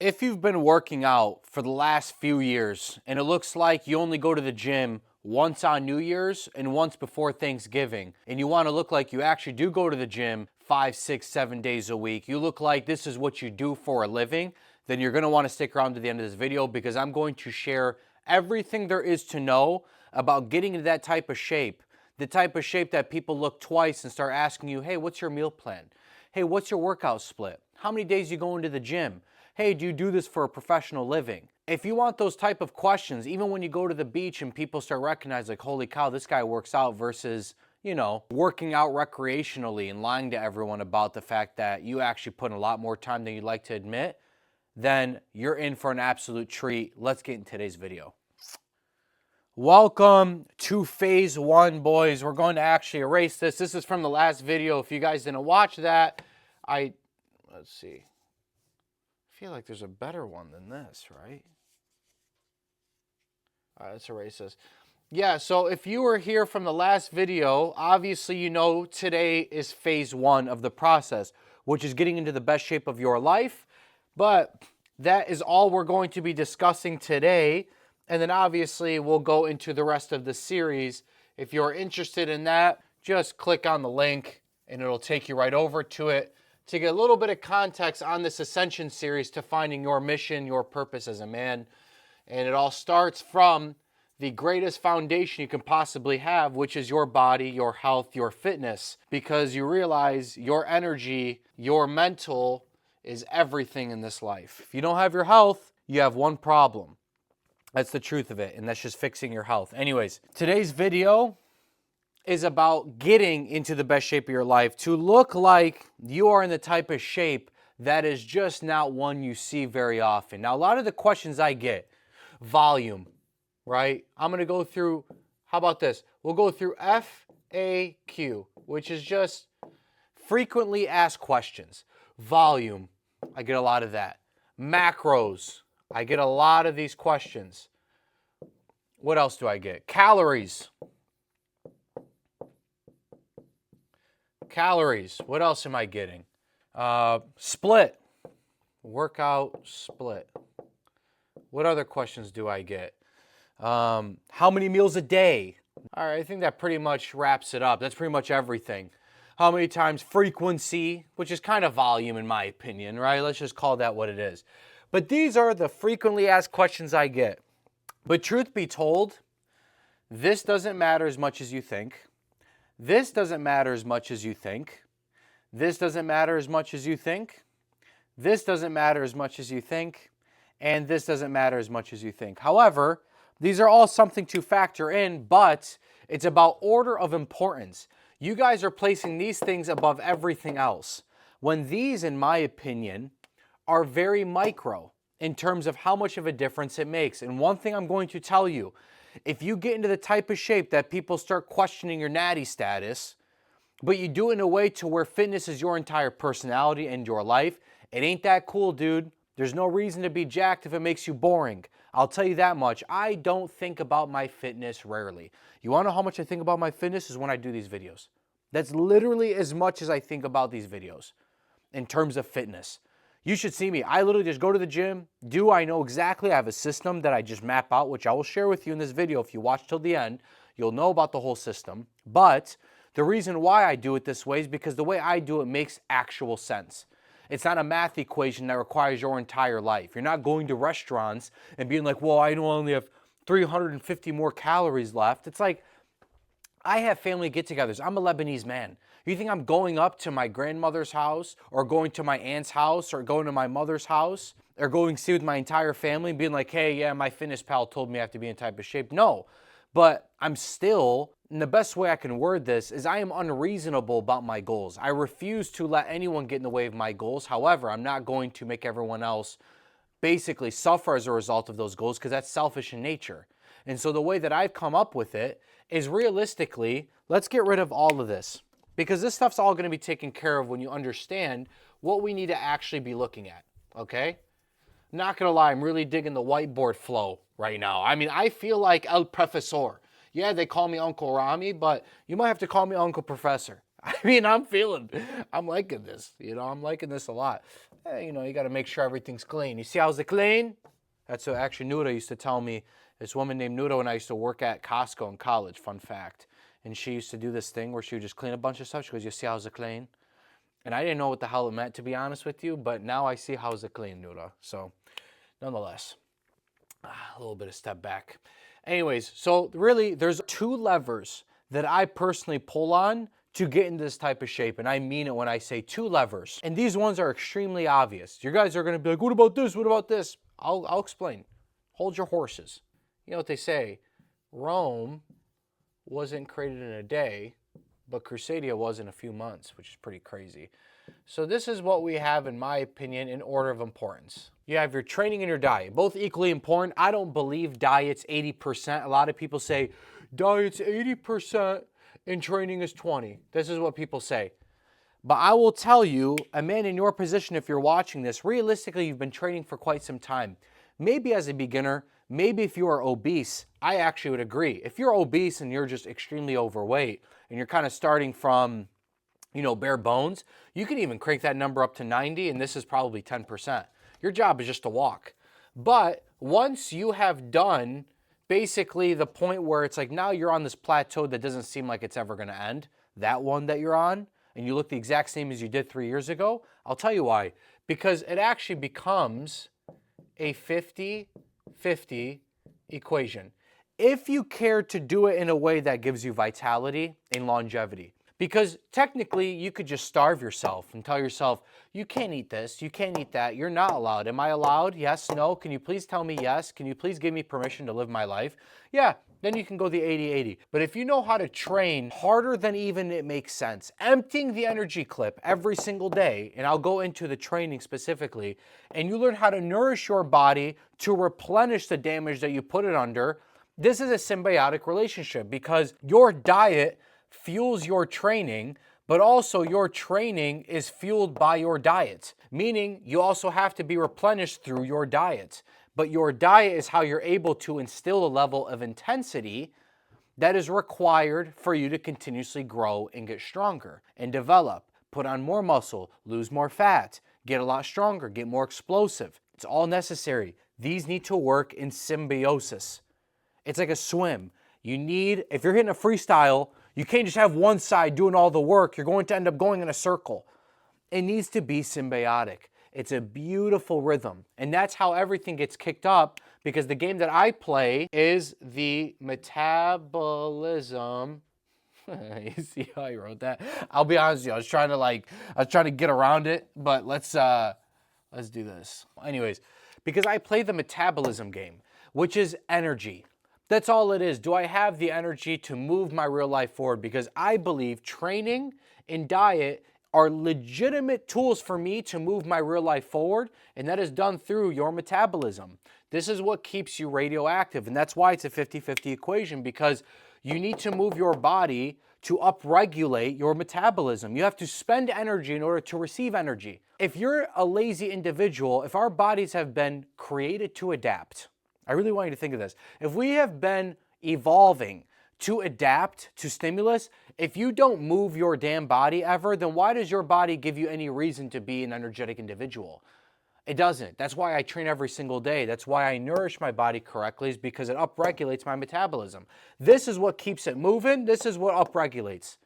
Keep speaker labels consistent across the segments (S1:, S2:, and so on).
S1: If you've been working out for the last few years and it looks like you only go to the gym once on New Year's and once before Thanksgiving, and you want to look like you actually do go to the gym 5, 6, 7 days a week, you look like this is what you do for a living, then you're going to want to stick around to the end of this video because I'm going to share everything there is to know about getting into that type of shape. The type of shape that people look twice and start asking you, hey, what's your meal plan? Hey, what's your workout split? How many days you go into the gym? Hey, do you do this for a professional living? If you want those type of questions, even when you go to the beach and people start recognizing like, holy cow, this guy works out versus, working out recreationally and lying to everyone about the fact that you actually put in a lot more time than you'd like to admit, then you're in for an absolute treat. Let's get in today's video. Welcome to phase one, boys. We're going to actually erase this. This is from the last video. If you guys didn't watch that, let's see. I feel like there's a better one than this, right? All right, let's erase this. Yeah, so if you were here from the last video, obviously you know today is phase one of the process, which is getting into the best shape of your life. But that is all we're going to be discussing today. And then obviously we'll go into the rest of the series. If you're interested in that, just click on the link and it'll take you right over to it to get a little bit of context on this Ascension series to finding your mission, your purpose as a man. And it all starts from the greatest foundation you can possibly have, which is your body, your health, your fitness, because you realize your energy, your mental is everything in this life. If you don't have your health, you have one problem. That's the truth of it, and that's just fixing your health. Anyways, today's video is about getting into the best shape of your life to look like you are in the type of shape that is just not one you see very often. Now, a lot of the questions I get, volume, right? I'm going to go through, how about this? We'll go through FAQ, which is just frequently asked questions. Volume, I get a lot of that. Macros, I get a lot of these questions. What else do I get? Calories. Calories. What else am I getting? Split. Workout split. What other questions do I get? How many meals a day? All right, I think that pretty much wraps it up. That's pretty much everything. How many times? Frequency, which is kind of volume in my opinion, right? Let's just call that what it is. But these are the frequently asked questions I get. But truth be told, this doesn't matter as much as you think. This doesn't matter as much as you think. This doesn't matter as much as you think. This doesn't matter as much as you think. And this doesn't matter as much as you think. However, these are all something to factor in, but it's about order of importance. You guys are placing these things above everything else, when these, in my opinion, are very micro in terms of how much of a difference it makes. And one thing I'm going to tell you, if you get into the type of shape that people start questioning your natty status, but you do it in a way to where fitness is your entire personality and your life, it ain't that cool, dude. There's no reason to be jacked if it makes you boring. I'll tell you that much. I don't think about my fitness rarely. You want to know how much I think about my fitness is when I do these videos. That's literally as much as I think about these videos in terms of fitness. You should see me. I literally just go to the gym. I know exactly. I have a system that I just map out, which I will share with you in this video. If you watch till the end, you'll know about the whole system. But the reason why I do it this way is because the way I do it makes actual sense. It's not a math equation that requires your entire life. You're not going to restaurants and being like, well, I only have 350 more calories left. It's like, I have family get-togethers. I'm a Lebanese man. You think I'm going up to my grandmother's house or going to my aunt's house or going to my mother's house or going to see with my entire family and being like, hey, yeah, my fitness pal told me I have to be in type of shape? No, but I'm still, and the best way I can word this is I am unreasonable about my goals. I refuse to let anyone get in the way of my goals. However, I'm not going to make everyone else basically suffer as a result of those goals because that's selfish in nature. And so the way that I've come up with it is realistically, let's get rid of all of this. Because this stuff's all going to be taken care of when you understand what we need to actually be looking at, okay? Not going to lie, I'm really digging the whiteboard flow right now. I mean, I feel like El Profesor. Yeah, they call me Uncle Rommy, but you might have to call me Uncle Professor. I mean, I'm liking this. I'm liking this a lot. You got to make sure everything's clean. You see how's it clean? That's what actually Nuda used to tell me. This woman named Nuda and I used to work at Costco in college, fun fact. And she used to do this thing where she would just clean a bunch of stuff. She goes, you see how's it clean? And I didn't know what the hell it meant, to be honest with you, but now I see how's it clean, Nuda. So, nonetheless, a little bit of step back. Anyways, so really, there's 2 levers that I personally pull on to get into this type of shape, and I mean it when I say 2 levers. And these ones are extremely obvious. You guys are going to be like, what about this? What about this? I'll explain. Hold your horses. You know what they say, Rome wasn't created in a day, but Crusadia was in a few months, which is pretty crazy. So this is what we have, in my opinion, in order of importance. You have your training and your diet, both equally important. I don't believe diet's 80%. A lot of people say diet's 80% and training is 20. This is what people say. But I will tell you, a man in your position, if you're watching this, realistically, you've been training for quite some time. Maybe as a beginner, maybe if you are obese, I actually would agree. If you're obese and you're just extremely overweight and you're kind of starting from, bare bones, you can even crank that number up to 90, and this is probably 10%. Your job is just to walk. But once you have done basically the point where it's like now you're on this plateau that doesn't seem like it's ever going to end, that one that you're on, and you look the exact same as you did 3 years ago, I'll tell you why. Because it actually becomes a 50-50 equation. If you care to do it in a way that gives you vitality and longevity. Because technically, you could just starve yourself and tell yourself, you can't eat this, you can't eat that, you're not allowed. Am I allowed? Yes, no. Can you please tell me yes? Can you please give me permission to live my life? Yeah, then you can go the 80-80. But if you know how to train harder than even it makes sense, emptying the energy clip every single day, and I'll go into the training specifically, and you learn how to nourish your body to replenish the damage that you put it under, this is a symbiotic relationship because your diet fuels your training, but also your training is fueled by your diet, meaning you also have to be replenished through your diet. But your diet is how you're able to instill a level of intensity that is required for you to continuously grow and get stronger and develop, put on more muscle, lose more fat, get a lot stronger, get more explosive. It's all necessary. These need to work in symbiosis. It's like a swim. If you're hitting a freestyle, you can't just have one side doing all the work. You're going to end up going in a circle. It needs to be symbiotic. It's a beautiful rhythm. And that's how everything gets kicked up, because the game that I play is the metabolism. You see how I wrote that? I'll be honest with you, I was trying to get around it, but let's do this. Anyways, because I play the metabolism game, which is energy. That's all it is. Do I have the energy to move my real life forward? Because I believe training and diet are legitimate tools for me to move my real life forward, and that is done through your metabolism. This is what keeps you radioactive, and that's why it's a 50-50 equation, because you need to move your body to upregulate your metabolism. You have to spend energy in order to receive energy. If you're a lazy individual, if our bodies have been created to adapt, I really want you to think of this. If we have been evolving to adapt to stimulus, if you don't move your damn body ever, then why does your body give you any reason to be an energetic individual? It doesn't. That's why I train every single day. That's why I nourish my body correctly, is because it upregulates my metabolism. This is what keeps it moving. This is what upregulates.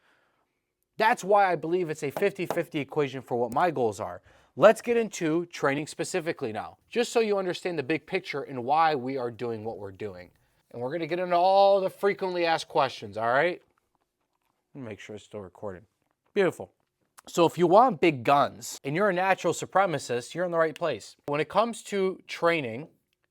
S1: That's why I believe it's a 50-50 equation for what my goals are. Let's get into training specifically now, just so you understand the big picture and why we are doing what we're doing. And we're going to get into all the frequently asked questions, all right? Let me make sure it's still recording. Beautiful. So if you want big guns and you're a natural supremacist, you're in the right place. When it comes to training,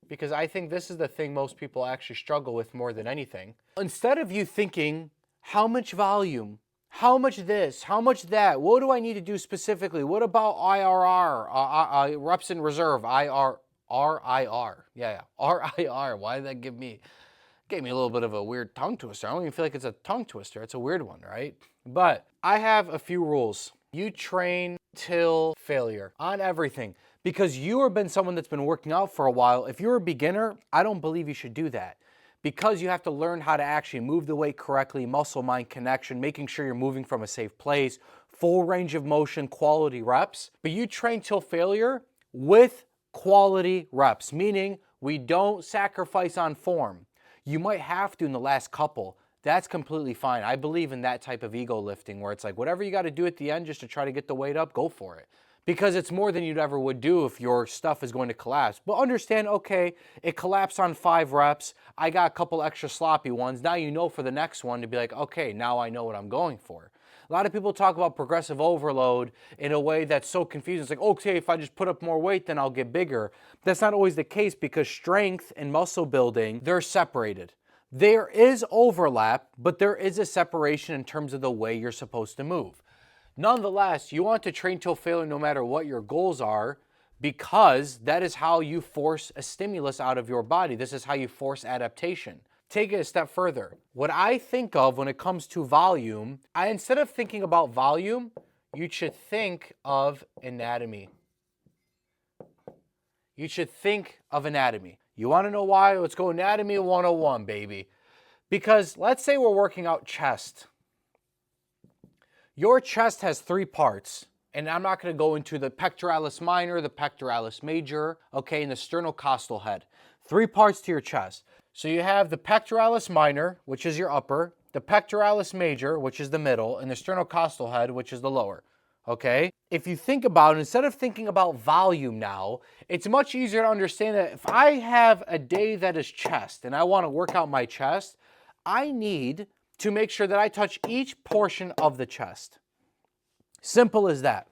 S1: because I think this is the thing most people actually struggle with more than anything, instead of you thinking, how much volume? How much this? How much that? What do I need to do specifically? What about IRR, reps in reserve, RIR? Yeah, RIR. Why did that gave me a little bit of a weird tongue twister. I don't even feel like it's a tongue twister. It's a weird one, right? But I have a few rules. You train till failure on everything, because you have been someone that's been working out for a while. If you're a beginner, I don't believe you should do that, because you have to learn how to actually move the weight correctly, muscle-mind connection, making sure you're moving from a safe place, full range of motion, quality reps. But you train till failure with quality reps, meaning we don't sacrifice on form. You might have to in the last couple. That's completely fine. I believe in that type of ego lifting where it's like whatever you got to do at the end just to try to get the weight up, go for it. Because it's more than you'd ever would do if your stuff is going to collapse. But understand, okay, it collapsed on 5 reps. I got a couple extra sloppy ones. Now you know for the next one to be like, okay, now I know what I'm going for. A lot of people talk about progressive overload in a way that's so confusing. It's like, okay, if I just put up more weight, then I'll get bigger. That's not always the case because strength and muscle building, they're separated. There is overlap, but there is a separation in terms of the way you're supposed to move. Nonetheless, you want to train till failure no matter what your goals are because that is how you force a stimulus out of your body. This is how you force adaptation. Take it a step further. What I think of when it comes to volume, instead of thinking about volume, you should think of anatomy. You should think of anatomy. You want to know why? Let's go anatomy 101, baby. Because let's say we're working out chest. Your chest has 3 parts, and I'm not going to go into the pectoralis minor, the pectoralis major, okay, and the sternocostal head. 3 parts to your chest. So you have the pectoralis minor, which is your upper, the pectoralis major, which is the middle, and the sternocostal head, which is the lower, okay? If you think about it, instead of thinking about volume now, it's much easier to understand that if I have a day that is chest and I want to work out my chest, I need to make sure that I touch each portion of the chest. Simple as that.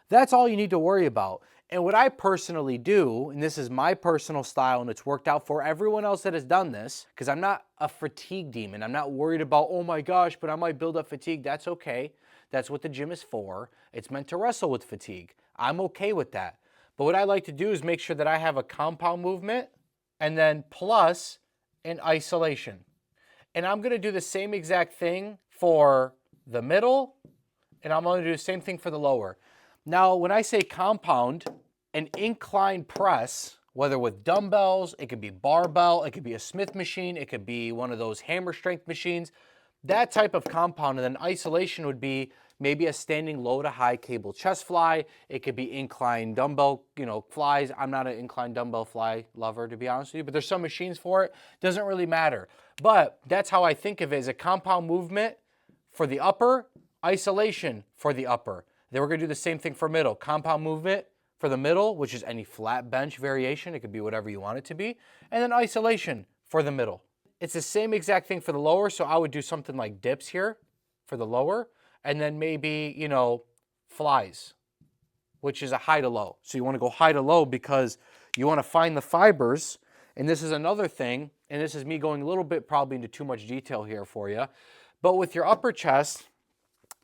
S1: That's all you need to worry about. And what I personally do, and this is my personal style and it's worked out for everyone else that has done this, because I'm not a fatigue demon. I'm not worried about, oh my gosh, but I might build up fatigue. That's okay. That's what the gym is for. It's meant to wrestle with fatigue. I'm okay with that. But what I like to do is make sure that I have a compound movement and then plus an isolation. And I'm going to do the same exact thing for the middle, and I'm going to do the same thing for the lower. Now, when I say compound, an incline press, whether with dumbbells, it could be barbell, it could be a Smith machine, it could be one of those hammer strength machines, that type of compound. And then isolation would be maybe a standing low to high cable chest fly. It could be incline dumbbell, flies. I'm not an incline dumbbell fly lover, to be honest with you, but there's some machines for it. Doesn't really matter. But that's how I think of it as a compound movement for the upper, isolation for the upper. Then we're going to do the same thing for middle. Compound movement for the middle, which is any flat bench variation. It could be whatever you want it to be. And then isolation for the middle. It's the same exact thing for the lower. So I would do something like dips here for the lower. And then maybe, flies, which is a high to low. So you want to go high to low because you want to find the fibers. And this is another thing. And this is me going a little bit probably into too much detail here for you. But with your upper chest,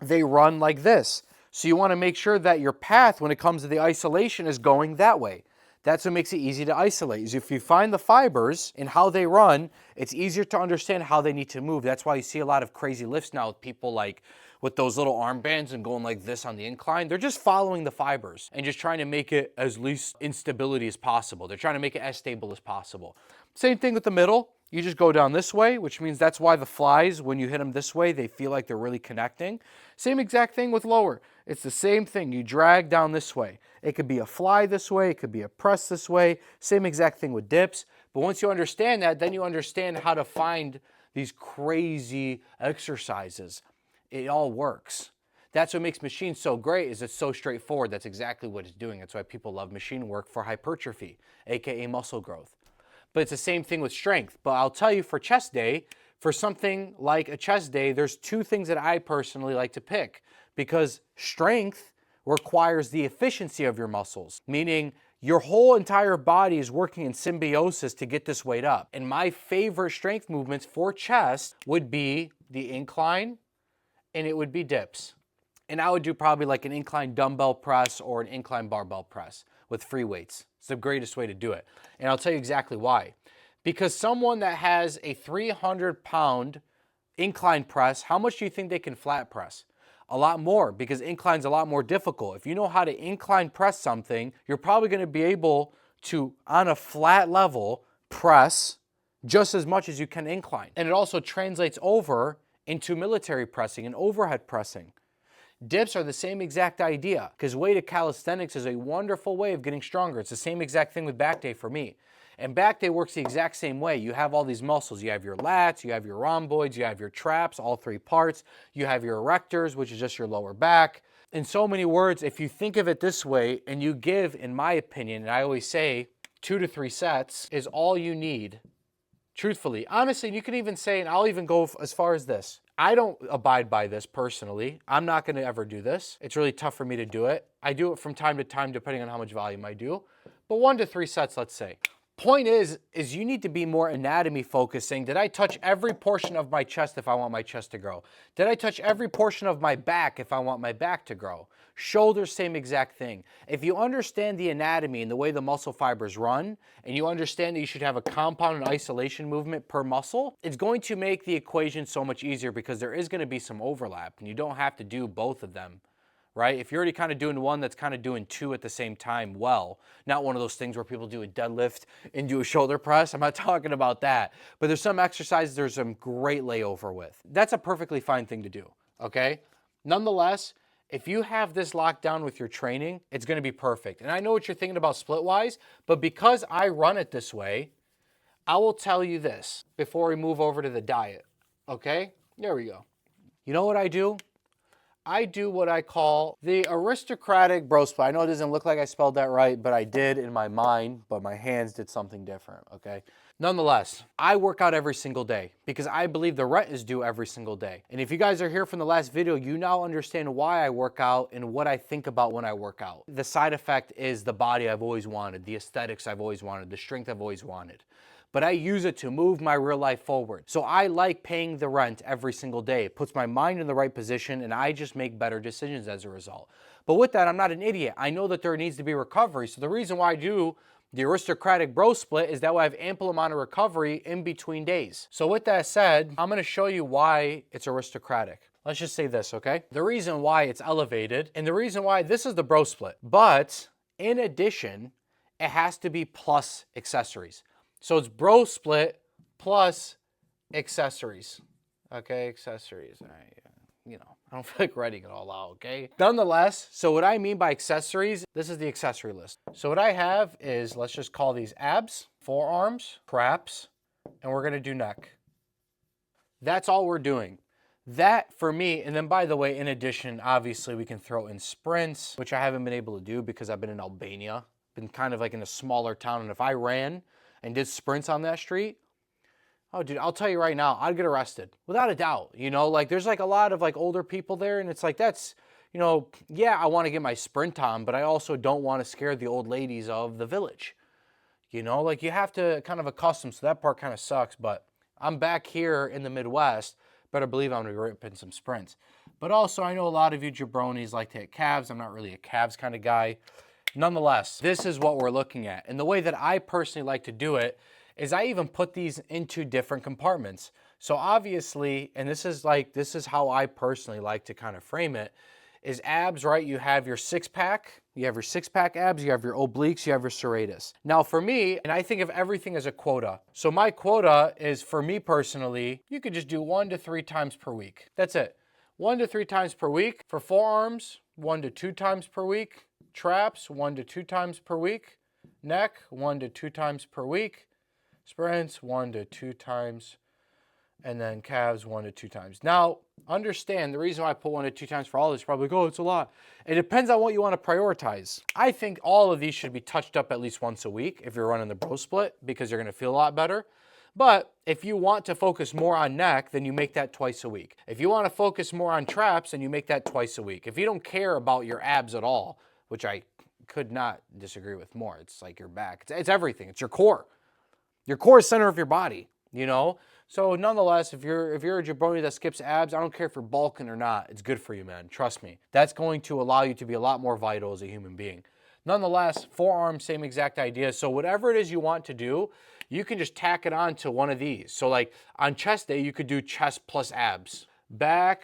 S1: they run like this. So you want to make sure that your path when it comes to the isolation is going that way. That's what makes it easy to isolate. Is if you find the fibers and how they run, it's easier to understand how they need to move. That's why you see a lot of crazy lifts now with people like with those little armbands and going like this on the incline. They're just following the fibers and just trying to make it as least instability as possible. They're trying to make it as stable as possible. Same thing with the middle. You just go down this way, which means that's why the flies, when you hit them this way, they feel like they're really connecting. Same exact thing with lower. It's the same thing. You drag down this way. It could be a fly this way. It could be a press this way. Same exact thing with dips. But once you understand that, then you understand how to find these crazy exercises. It all works. That's what makes machines so great is it's so straightforward. That's exactly what it's doing. That's why people love machine work for hypertrophy, aka muscle growth. But it's the same thing with strength. But I'll tell you for chest day, for something like a chest day, there's 2 things that I personally like to pick because strength requires the efficiency of your muscles, meaning your whole entire body is working in symbiosis to get this weight up. And my favorite strength movements for chest would be the incline and it would be dips. And I would do probably like an incline dumbbell press or an incline barbell press with free weights. It's the greatest way to do it. And I'll tell you exactly why. Because someone that has a 300-pound incline press, how much do you think they can flat press? A lot more, because incline's a lot more difficult. If you know how to incline press something, you're probably going to be able to, on a flat level, press just as much as you can incline. And it also translates over into military pressing and overhead pressing. Dips are the same exact idea, because weighted calisthenics is a wonderful way of getting stronger. It's the same exact thing with back day for me. And back day works the exact same way. You have all these muscles. You have your lats, you have your rhomboids, you have your traps, all three parts. You have your erectors, which is just your lower back. In so many words, if you think of it this way and you give, in my opinion, and I always say 2 to 3 sets is all you need. Truthfully, honestly, you can even say, and I'll even go as far as this. I don't abide by this personally. I'm not going to ever do this. It's really tough for me to do it. I do it from time to time depending on how much volume I do. But 1 to 3 sets, let's say. Point is you need to be more anatomy focused, saying, did I touch every portion of my chest if I want my chest to grow? Did I touch every portion of my back if I want my back to grow? Shoulders, same exact thing. If you understand the anatomy and the way the muscle fibers run, and you understand that you should have a compound and isolation movement per muscle, it's going to make the equation so much easier, because there is going to be some overlap and you don't have to do both of them. Right? If you're already kind of doing one that's kind of doing 2 at the same time, well, not one of those things where people do a deadlift and do a shoulder press. I'm not talking about that. But there's some exercises there's some great layover with. That's a perfectly fine thing to do, okay? Nonetheless, if you have this locked down with your training, it's going to be perfect. And I know what you're thinking about split-wise, but because I run it this way, I will tell you this before we move over to the diet, okay? There we go. You know what I do? I do what I call the Aristocratic bro split. I know it doesn't look like I spelled that right, but I did in my mind, but my hands did something different, okay? Nonetheless, I work out every single day because I believe the rent is due every single day. And if you guys are here from the last video, you now understand why I work out and what I think about when I work out. The side effect is the body I've always wanted, the aesthetics I've always wanted, the strength I've always wanted. But I use it to move my real life forward. So I like paying the rent every single day. It puts my mind in the right position and I just make better decisions as a result. But with that, I'm not an idiot. I know that there needs to be recovery. So the reason why I do the Aristocratic bro split is that way I have ample amount of recovery in between days. So with that said, I'm gonna show you why it's aristocratic. Let's just say this, okay? The reason why it's elevated and the reason why this is the bro split. But in addition, it has to be plus accessories. So it's bro split plus accessories. Okay, accessories. I don't feel like writing it all out, okay? Nonetheless, so what I mean by accessories, this is the accessory list. So what I have is, let's just call these abs, forearms, traps, and we're gonna do neck. That's all we're doing. That for me, and then by the way, in addition, obviously we can throw in sprints, which I haven't been able to do because I've been in Albania, been kind of like in a smaller town, and if I ran and did sprints on that street, oh dude, I'll tell you right now, I'd get arrested without a doubt. You know, like there's like a lot of like older people there, and it's like, that's, you know, yeah, I want to get my sprint on, but I also don't want to scare the old ladies of the village. You know, like you have to kind of accustom, so that part kind of sucks, but I'm back here in the Midwest, better believe I'm gonna be ripping some sprints. But also I know a lot of you jabronis like to hit calves. I'm not really a calves kind of guy. Nonetheless, this is what we're looking at. And the way that I personally like to do it is I even put these into different compartments. So obviously, and this is how I personally like to kind of frame it, is abs, right? You have your six-pack, you have your six-pack abs, you have your obliques, you have your serratus. Now for me, and I think of everything as a quota. So my quota is, for me personally, you could just do 1 to 3 times per week. That's it. 1 to 3 times per week. For forearms, 1 to 2 times per week. Traps, 1 to 2 times per week. Neck, 1 to 2 times per week. Sprints, 1 to 2 times. And then calves, 1 to 2 times. Now, understand the reason why I put 1 to 2 times for all this, probably like, oh, it's a lot. It depends on what you want to prioritize. I think all of these should be touched up at least once a week if you're running the bro split, because you're going to feel a lot better. But if you want to focus more on neck, then you make that twice a week. If you want to focus more on traps, then you make that twice a week. If you don't care about your abs at all, which I could not disagree with more, it's like your back. It's everything. It's your core. Your core is center of your body, you know? So nonetheless, if you're a jabroni that skips abs, I don't care if you're bulking or not. It's good for you, man. Trust me. That's going to allow you to be a lot more vital as a human being. Nonetheless, forearm, same exact idea. So whatever it is you want to do, you can just tack it on to one of these. So like on chest day, you could do chest plus abs. Back,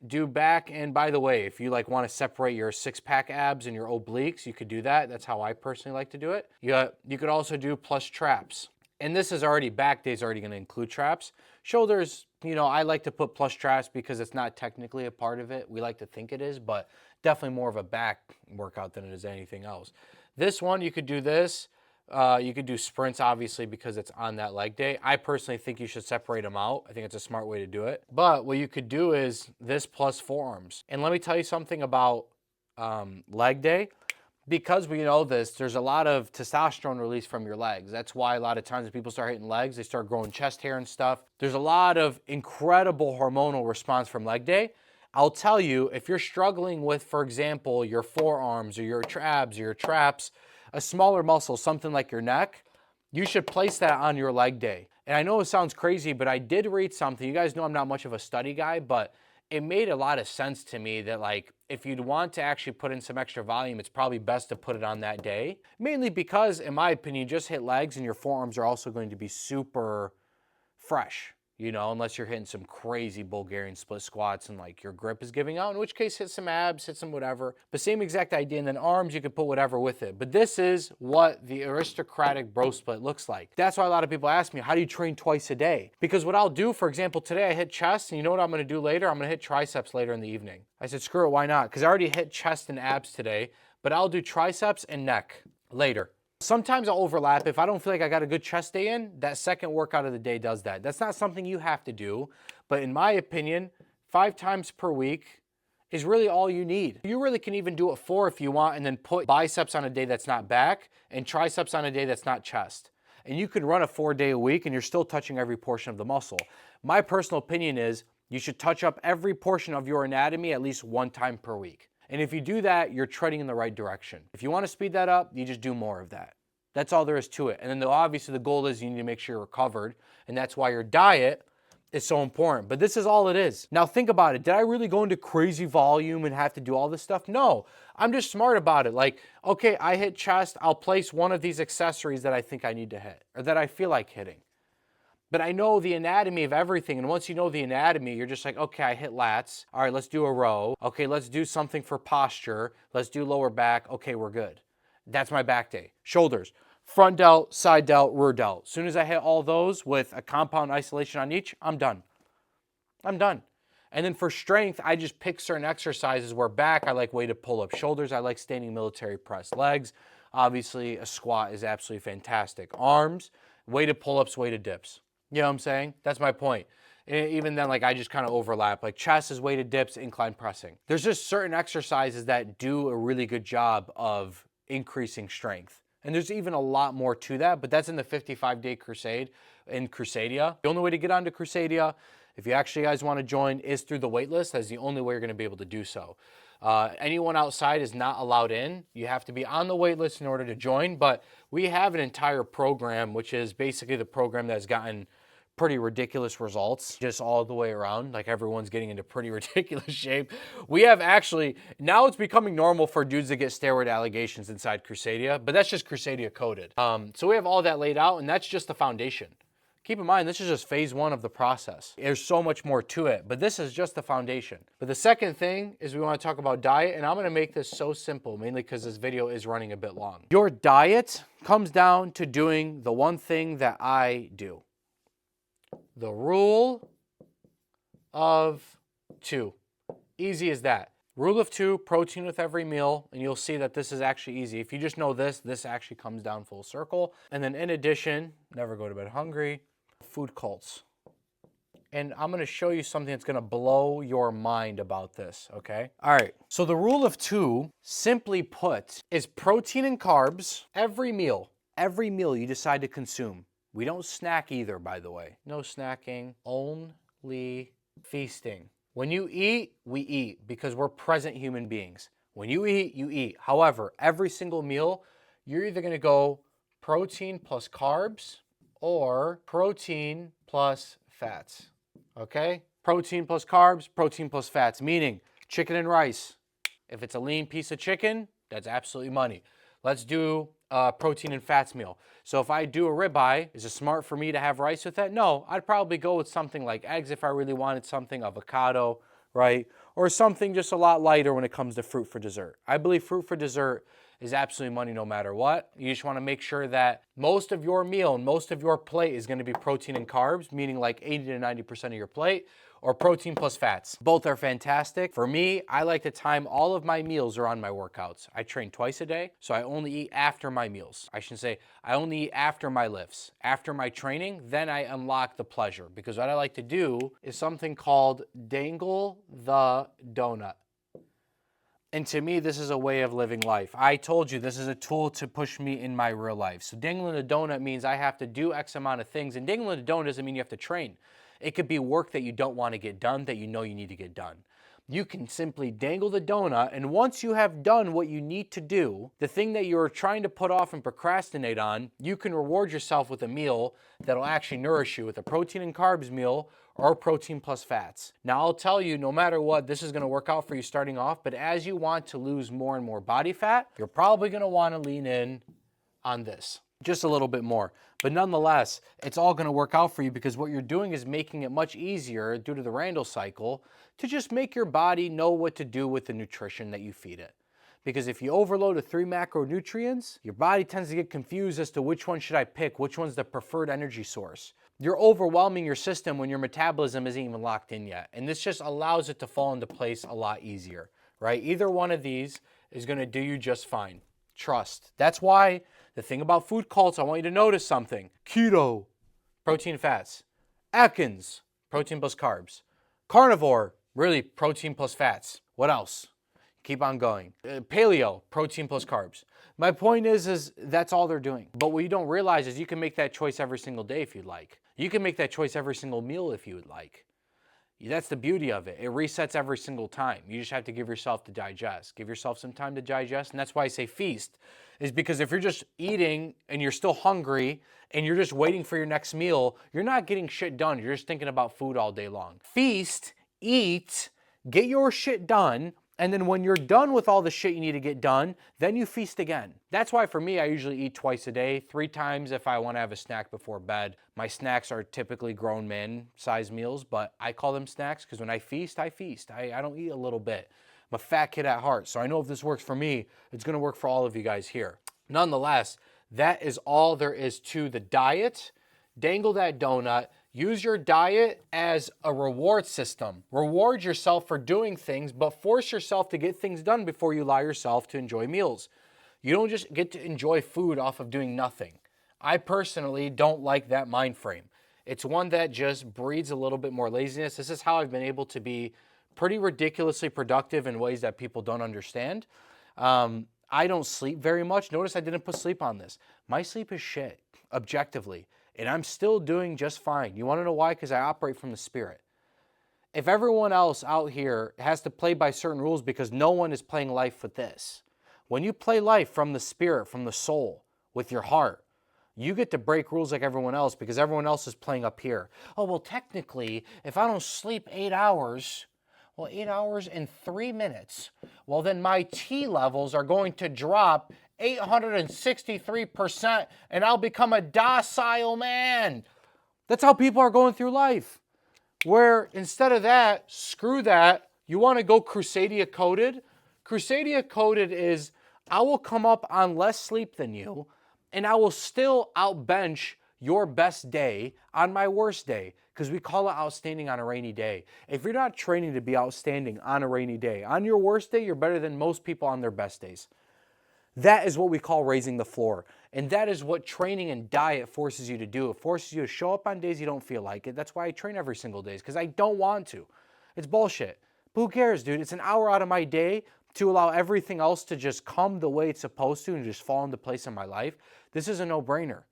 S1: do back. And by the way, if you like want to separate your six-pack abs and your obliques, you could do that. That's how I personally like to do it. You could also do plus traps. And this is already, back day is already going to include traps. Shoulders, you know, I like to put plus traps because it's not technically a part of it. We like to think it is, but definitely more of a back workout than it is anything else. This one, you could do this. You could do sprints, obviously, because it's on that leg day. I personally think you should separate them out. I think it's a smart way to do it. But what you could do is this plus forearms. And let me tell you something about leg day. Because we know this, there's a lot of testosterone release from your legs. That's why a lot of times when people start hitting legs, they start growing chest hair and stuff. There's a lot of incredible hormonal response from leg day. I'll tell you, if you're struggling with, for example, your forearms or your abs or your traps, a smaller muscle, something like your neck, you should place that on your leg day. And I know it sounds crazy, but I did read something. You guys know I'm not much of a study guy, but it made a lot of sense to me that, like, if you'd want to actually put in some extra volume, it's probably best to put it on that day. Mainly because, in my opinion, just hit legs and your forearms are also going to be super fresh, you know, unless you're hitting some crazy Bulgarian split squats and like your grip is giving out, in which case hit some abs, hit some whatever. But same exact idea, and then arms, you could put whatever with it. But this is what the Aristocratic bro split looks like. That's why a lot of people ask me, how do you train twice a day? Because what I'll do, for example, today I hit chest, and you know what I'm gonna do later? I'm gonna hit triceps later in the evening. I said, screw it, why not? Because I already hit chest and abs today, but I'll do triceps and neck later. Sometimes I'll overlap. If I don't feel like I got a good chest day in, that second workout of the day does that. That's not something you have to do, but in my opinion, 5 times per week is really all you need. You really can even do it 4 if you want, and then put biceps on a day that's not back and triceps on a day that's not chest. And you can run a 4-day a week and you're still touching every portion of the muscle. My personal opinion is you should touch up every portion of your anatomy at least 1 time per week. And if you do that, you're treading in the right direction. If you want to speed that up, you just do more of that. That's all there is to it. And then obviously the goal is you need to make sure you're recovered. And that's why your diet is so important. But this is all it is. Now think about it. Did I really go into crazy volume and have to do all this stuff? No, I'm just smart about it. Like, okay, I hit chest. I'll place one of these accessories that I think I need to hit or that I feel like hitting. But I know the anatomy of everything. And once you know the anatomy, you're just like, okay, I hit lats. All right, let's do a row. Okay, let's do something for posture. Let's do lower back. Okay, we're good. That's my back day. Shoulders, front delt, side delt, rear delt. As soon as I hit all those with a compound isolation on each, I'm done. I'm done. And then for strength, I just pick certain exercises where back, I like weighted pull-ups. Shoulders, I like standing military press. Legs, obviously a squat is absolutely fantastic. Arms, weighted pull-ups, weighted dips. You know what I'm saying? That's my point. Even then, like, I just kind of overlap. Like chest is weighted dips, incline pressing. There's just certain exercises that do a really good job of increasing strength. And there's even a lot more to that, but that's in the 55-day crusade in Crusadia. The only way to get onto Crusadia, if you actually guys want to join, is through the waitlist. That's the only way you're going to be able to do so. Anyone outside is not allowed in. You have to be on the waitlist in order to join, but we have an entire program, which is basically the program that has gotten pretty ridiculous results just all the way around. Like everyone's getting into pretty ridiculous shape. We have actually, now it's becoming normal for dudes to get steroid allegations inside Crusadia, but that's just Crusadia coded. So we have all that laid out, and that's just the foundation. Keep in mind, this is just phase 1 of the process. There's so much more to it, but this is just the foundation. But the second thing is we want to talk about diet, and I'm going to make this so simple, mainly because this video is running a bit long. Your diet comes down to doing the one thing that I do. The rule of 2. Easy as that. Rule of 2, protein with every meal, and you'll see that this is actually easy. If you just know this, this actually comes down full circle. And then in addition, never go to bed hungry, food cults. And I'm going to show you something that's going to blow your mind about this, okay? All right, so the rule of 2, simply put, is protein and carbs every meal you decide to consume. We don't snack either, by the way. No snacking, only feasting. When you eat, we eat because we're present human beings. When you eat, you eat. However, every single meal, you're either going to go protein plus carbs or protein plus fats, okay? Protein plus carbs, protein plus fats, meaning chicken and rice. If it's a lean piece of chicken, that's absolutely money. Let's do a protein and fats meal. So if I do a ribeye, is it smart for me to have rice with that? No, I'd probably go with something like eggs if I really wanted something, avocado, right? Or something just a lot lighter when it comes to fruit for dessert. I believe fruit for dessert is absolutely money no matter what. You just want to make sure that most of your meal and most of your plate is going to be protein and carbs, meaning like 80 to 90% of your plate, or protein plus fats. Both are fantastic. For me, I like to time all of my meals around my workouts. I train twice a day, so I only eat after my meals. I should say I only eat after my lifts. After my training, then I unlock the pleasure, because what I like to do is something called dangle the donut. And to me, this is a way of living life. I told you this is a tool to push me in my real life. So dangling a donut means I have to do X amount of things. And dangling a donut doesn't mean you have to train. It could be work that you don't want to get done that you know you need to get done. You can simply dangle the donut, and once you have done what you need to do, the thing that you're trying to put off and procrastinate on, you can reward yourself with a meal that'll actually nourish you, with a protein and carbs meal or protein plus fats. Now, I'll tell you, no matter what, this is going to work out for you starting off, but as you want to lose more and more body fat, you're probably going to want to lean in on this just a little bit more. But nonetheless, it's all going to work out for you, because what you're doing is making it much easier, due to the Randall cycle, to just make your body know what to do with the nutrition that you feed it. Because if you overload the 3 macronutrients, your body tends to get confused as to which one should I pick, which one's the preferred energy source. You're overwhelming your system when your metabolism isn't even locked in yet. And this just allows it to fall into place a lot easier, right? Either one of these is going to do you just fine. Trust. That's why the thing about food cults, I want you to notice something. Keto, protein fats. Atkins, protein plus carbs. Carnivore, really protein plus fats. What else? Keep on going. Paleo, protein plus carbs. My point is that's all they're doing. But what you don't realize is you can make that choice every single day if you'd like. You can make that choice every single meal if you would like. That's the beauty of it. It resets every single time. You just have to give yourself to digest. Give yourself some time to digest. And that's why I say feast, is because if you're just eating and you're still hungry and you're just waiting for your next meal, you're not getting shit done. You're just thinking about food all day long. Feast, eat, get your shit done. And then when you're done with all the shit you need to get done, then you feast again. That's why for me, I usually eat twice a day, 3 times if I want to have a snack before bed. My snacks are typically grown man size meals, but I call them snacks because when I feast, I feast. I don't eat a little bit. I'm a fat kid at heart, so I know if this works for me, it's going to work for all of you guys here. Nonetheless, that is all there is to the diet. Dangle that donut. Use your diet as a reward system. Reward yourself for doing things, but force yourself to get things done before you allow yourself to enjoy meals. You don't just get to enjoy food off of doing nothing. I personally don't like that mind frame. It's one that just breeds a little bit more laziness. This is how I've been able to be pretty ridiculously productive in ways that people don't understand. I don't sleep very much. Notice I didn't put sleep on this. My sleep is shit, objectively. And I'm still doing just fine. You want to know why? Because I operate from the spirit. If everyone else out here has to play by certain rules because no one is playing life with this, when you play life from the spirit, from the soul, with your heart, you get to break rules like everyone else because everyone else is playing up here. Oh, well, technically, if I don't sleep 8 hours, 8 hours and 3 minutes, well, then my T levels are going to drop 863%, and I'll become a docile man. That's how people are going through life. Where instead of that, screw that, you want to go Crusadia coded? Crusadia coded is, I will come up on less sleep than you, and I will still outbench your best day on my worst day, because we call it outstanding on a rainy day. If you're not training to be outstanding on a rainy day, on your worst day, you're better than most people on their best days. That is what we call raising the floor. And that is what training and diet forces you to do. It forces you to show up on days you don't feel like it. That's why I train every single day, because I don't want to. It's bullshit. But who cares, dude? It's an hour out of my day to allow everything else to just come the way it's supposed to and just fall into place in my life. This is a no-brainer.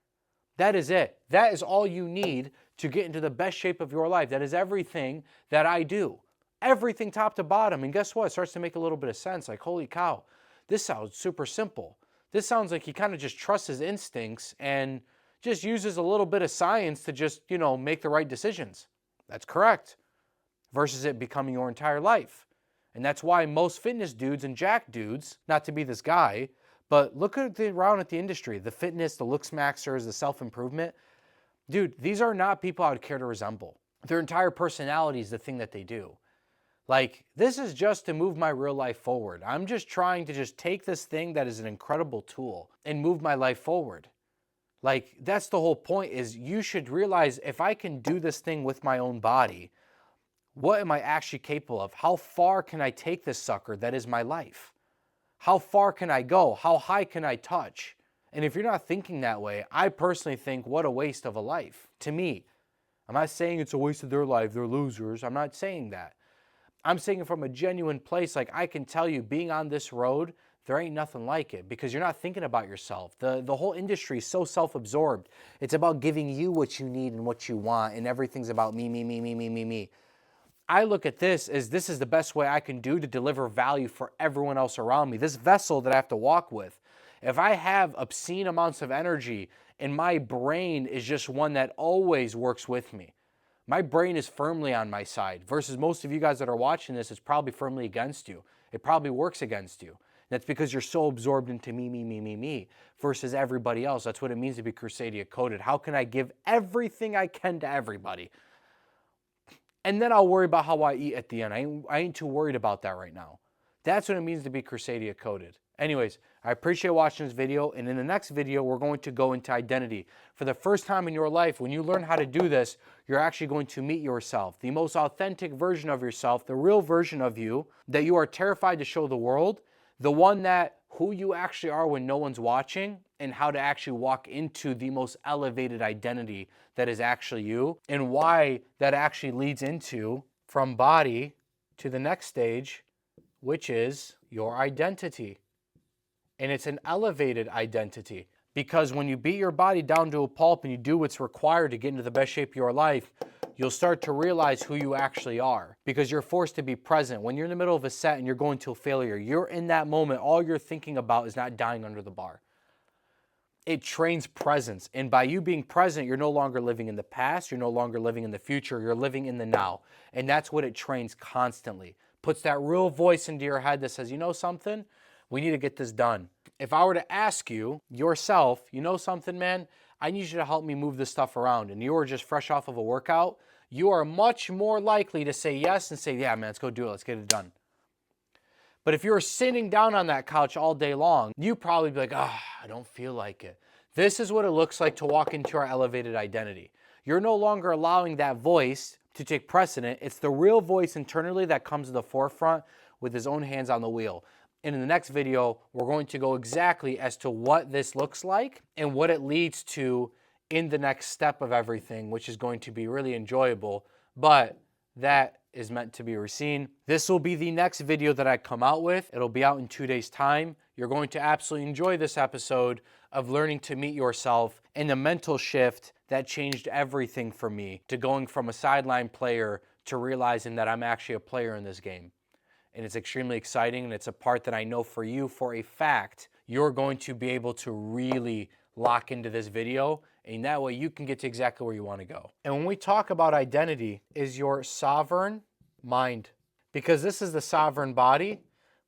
S1: That is it. That is all you need to get into the best shape of your life. That is everything that I do. Everything top to bottom. And guess what? It starts to make a little bit of sense. Like, holy cow. This sounds super simple. This sounds like he kind of just trusts his instincts and just uses a little bit of science to just, make the right decisions. That's correct. Versus it becoming your entire life. And that's why most fitness dudes and jack dudes, not to be this guy, but look around at the industry, the fitness, the looks maxers, the self-improvement. Dude, these are not people I would care to resemble. Their entire personality is the thing that they do. Like, this is just to move my real life forward. I'm just trying to just take this thing that is an incredible tool and move my life forward. Like, that's the whole point, is you should realize, if I can do this thing with my own body, what am I actually capable of? How far can I take this sucker that is my life? How far can I go? How high can I touch? And if you're not thinking that way, I personally think, what a waste of a life. To me, I'm not saying it's a waste of their life, they're losers. I'm not saying that. I'm saying it from a genuine place. Like, I can tell you, being on this road, there ain't nothing like it, because you're not thinking about yourself. The whole industry is so self-absorbed. It's about giving you what you need and what you want, and everything's about me, me, me, me, me, me, me. I look at this as, this is the best way I can do to deliver value for everyone else around me. This vessel that I have to walk with. If I have obscene amounts of energy and my brain is just one that always works with me, my brain is firmly on my side, versus most of you guys that are watching this, it's probably firmly against you. It probably works against you. That's because you're so absorbed into me, me, me, me, me, versus everybody else. That's what it means to be Crusadia coded. How can I give everything I can to everybody? And then I'll worry about how I eat at the end. I ain't too worried about that right now. That's what it means to be Crusadia coded. Anyways, I appreciate watching this video, and in the next video, we're going to go into identity. For the first time in your life, when you learn how to do this, you're actually going to meet yourself, the most authentic version of yourself, the real version of you that you are terrified to show the world, the one that who you actually are when no one's watching, and how to actually walk into the most elevated identity that is actually you, and why that actually leads into, from body to the next stage, which is your identity. And it's an elevated identity, because when you beat your body down to a pulp and you do what's required to get into the best shape of your life, you'll start to realize who you actually are, because you're forced to be present. When you're in the middle of a set and you're going to a failure, you're in that moment, all you're thinking about is not dying under the bar. It trains presence. And by you being present, you're no longer living in the past, you're no longer living in the future, you're living in the now. And that's what it trains constantly. Puts that real voice into your head that says, you know something? We need to get this done. If I were to ask you yourself, you know something, man? I need you to help me move this stuff around, and you are just fresh off of a workout, you are much more likely to say yes and say, yeah, man, let's go do it. Let's get it done. But if you're sitting down on that couch all day long, you probably be like, I don't feel like it. This is what it looks like to walk into our elevated identity. You're no longer allowing that voice to take precedent. It's the real voice internally that comes to the forefront with his own hands on the wheel. And in the next video, we're going to go exactly as to what this looks like and what it leads to in the next step of everything, which is going to be really enjoyable, but that is meant to be seen. This will be the next video that I come out with. It'll be out in 2 days' time. You're going to absolutely enjoy this episode of learning to meet yourself, and the mental shift that changed everything for me, to going from a sideline player to realizing that I'm actually a player in this game. And it's extremely exciting, and it's a part that I know for you, for a fact, you're going to be able to really lock into this video, and that way you can get to exactly where you want to go. And when we talk about identity, is your sovereign mind, because this is the sovereign body,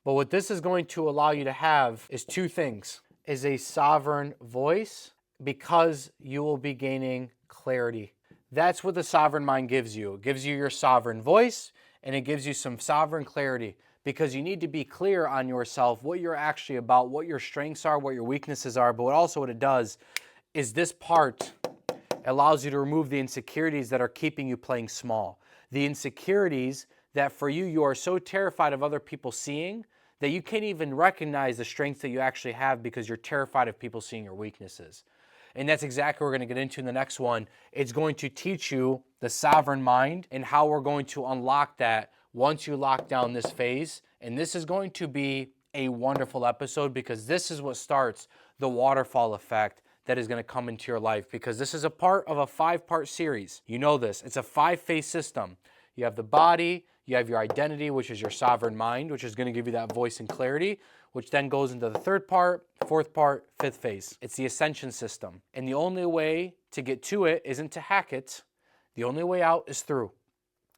S1: but what this is going to allow you to have is two things, is a sovereign voice, because you will be gaining clarity. That's what the sovereign mind gives you. It gives you your sovereign voice, and it gives you some sovereign clarity, because you need to be clear on yourself, what you're actually about, what your strengths are, what your weaknesses are. But what it does is this part allows you to remove the insecurities that are keeping you playing small. The insecurities that for you, you are so terrified of other people seeing that you can't even recognize the strengths that you actually have, because you're terrified of people seeing your weaknesses. And that's exactly what we're going to get into in the next one. It's going to teach you the sovereign mind and how we're going to unlock that once you lock down this phase. And this is going to be a wonderful episode, because this is what starts the waterfall effect that is going to come into your life, because this is a part of a 5-part series. You know this. It's a 5-phase system. You have the body, you have your identity, which is your sovereign mind, which is going to give you that voice and clarity, which then goes into the 3rd part, 4th part, 5th phase. It's the ascension system. And the only way to get to it isn't to hack it. The only way out is through.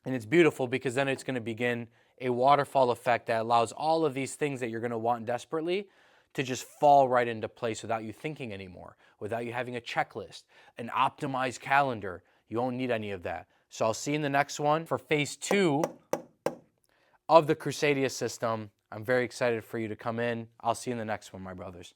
S1: And it's beautiful, because then it's going to begin a waterfall effect that allows all of these things that you're going to want desperately to just fall right into place without you thinking anymore, without you having a checklist, an optimized calendar. You won't need any of that. So I'll see you in the next one for phase 2 of the Crusadia system. I'm very excited for you to come in. I'll see you in the next one, my brothers.